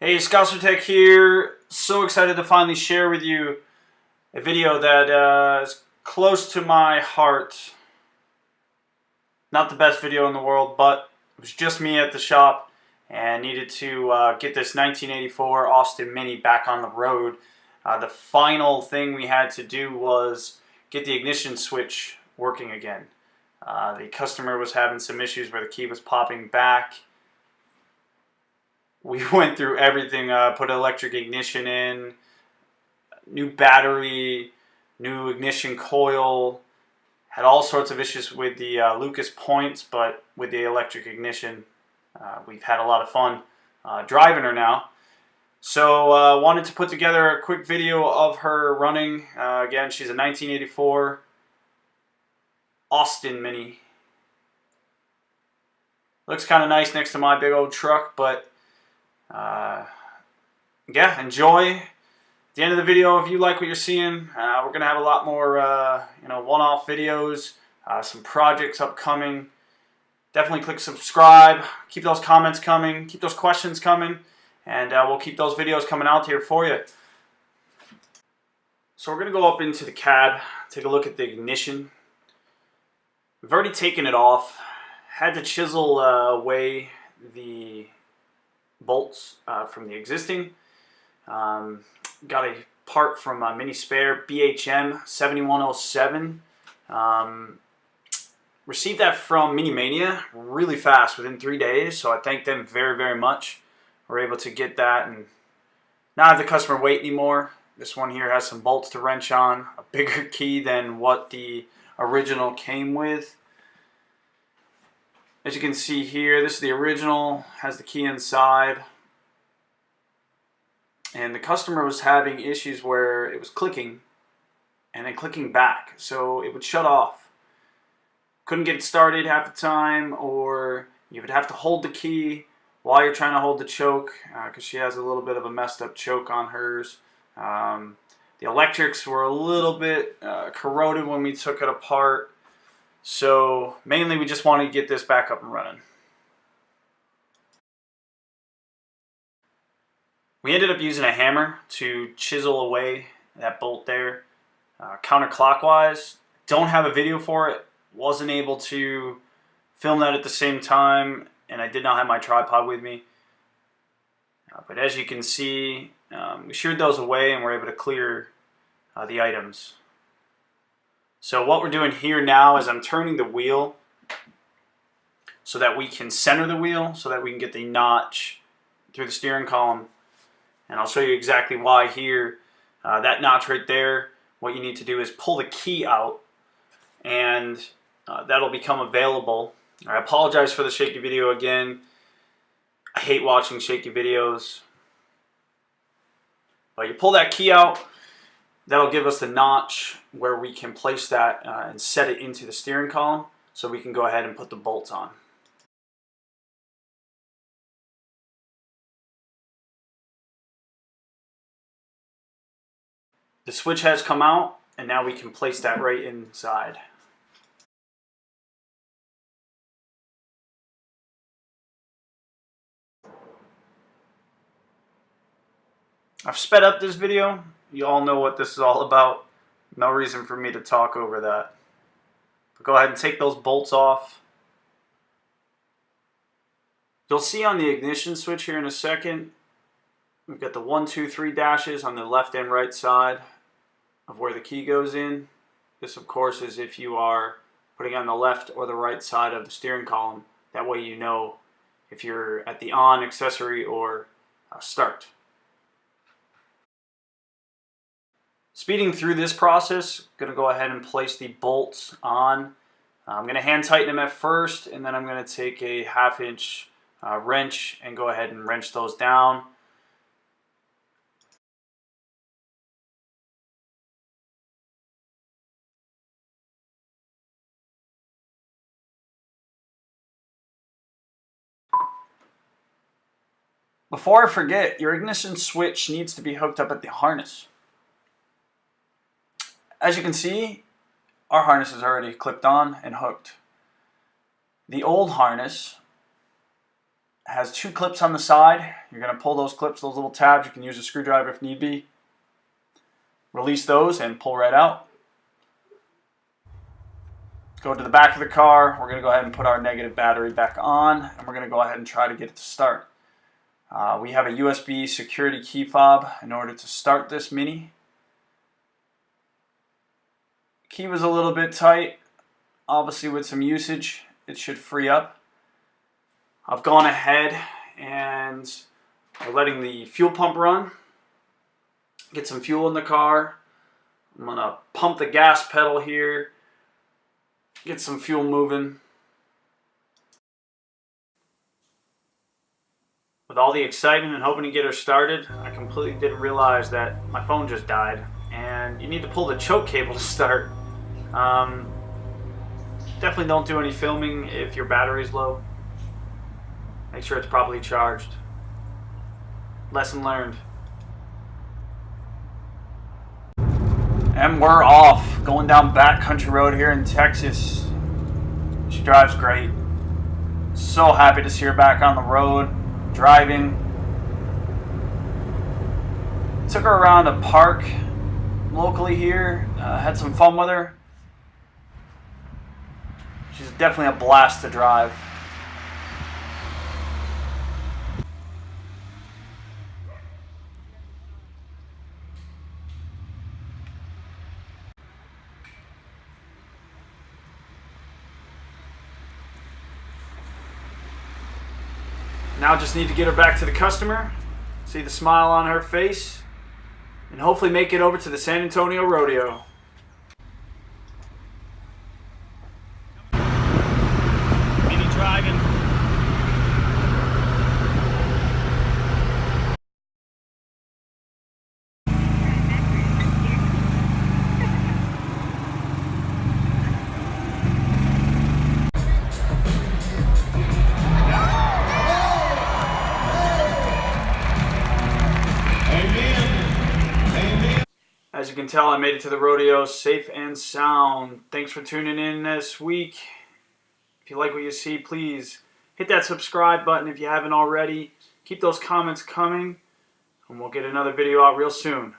Hey, Scouser here. So excited to finally share with you a video that is close to my heart. Not the best video in the world, but it was just me at the shop and needed to get this 1984 Austin Mini back on the road. The final thing we had to do was get the ignition switch working again. The customer was having some issues where the key was popping back. We went through everything, put electric ignition in, new battery, new ignition coil, had all sorts of issues with the Lucas points, but with the electric ignition, we've had a lot of fun driving her now. So wanted to put together a quick video of her running. Again, she's a 1984 Austin Mini. Looks kind of nice next to my big old truck, but yeah, enjoy. At the end of the video, if you like what you're seeing, we're gonna have a lot more one-off videos, some projects upcoming. Definitely click subscribe, keep those comments coming, keep those questions coming, and we'll keep those videos coming out here for you. So we're gonna go up into the cab, take a look at the ignition. We've already taken it off, had to chisel away the bolts from the existing. Got a part from Mini Spare BHM 7107. Received that from Mini Mania really fast, within 3 days, so I thank them very much. We're able to get that and not have the customer wait anymore. This one here has some bolts to wrench on, a bigger key than what the original came with. As you can see here, this is the original, has the key inside. And the customer was having issues where it was clicking and then clicking back, so it would shut off. Couldn't get it started half the time, or you would have to hold the key while you're trying to hold the choke, because she has a little bit of a messed up choke on hers. The electrics were a little bit corroded when we took it apart. So mainly we just wanted to get this back up and running. We ended up using a hammer to chisel away that bolt there counterclockwise. Don't have a video for it. Wasn't able to film that at the same time, and I did not have my tripod with me. But as you can see, we sheared those away and were able to clear the items. So what we're doing here now is I'm turning the wheel so that we can center the wheel, so that we can get the notch through the steering column. And I'll show you exactly why here. That notch right there, what you need to do is pull the key out, and that'll become available. I apologize for the shaky video again. I hate watching shaky videos. But you pull that key out, that'll give us the notch where we can place that and set it into the steering column, so we can go ahead and put the bolts on. The switch has come out, and now we can place that right inside. I've sped up this video. You all know what this is all about. No reason for me to talk over that. But go ahead and take those bolts off. You'll see on the ignition switch here in a second, we've got the 1, 2, 3 dashes on the left and right side of where the key goes in. This, of course, is if you are putting on the left or the right side of the steering column. That way you know if you're at the on, accessory, or start. Speeding through this process, I'm going to go ahead and place the bolts on. I'm going to hand tighten them at first, and then I'm going to take a 1/2 inch wrench and go ahead and wrench those down. Before I forget, your ignition switch needs to be hooked up at the harness. As you can see, our harness is already clipped on and hooked. The old harness has 2 clips on the side. You're going to pull those clips, those little tabs. You can use a screwdriver if need be. Release those and pull right out. Go to the back of the car. We're going to go ahead and put our negative battery back on, and we're going to go ahead and try to get it to start. We have a USB security key fob in order to start this Mini. Key was a little bit tight. Obviously with some usage, it should free up. I've gone ahead and we're letting the fuel pump run. Get some fuel in the car. I'm going to pump the gas pedal here. Get some fuel moving. With all the excitement and hoping to get her started, I completely didn't realize that my phone just died. And you need to pull the choke cable to start. Definitely don't do any filming if your battery's low. Make sure it's properly charged. Lesson learned. And we're off, going down backcountry road here in Texas. She drives great. So happy to see her back on the road, driving. Took her around a park locally here, had some fun with her. She's definitely a blast to drive. Now just need to get her back to the customer, see the smile on her face, and hopefully make it over to the San Antonio Rodeo. Mini driving. As you can tell, I made it to the rodeo safe and sound. Thanks for tuning in this week. If you like what you see, please hit that subscribe button if you haven't already. Keep those comments coming, and we'll get another video out real soon.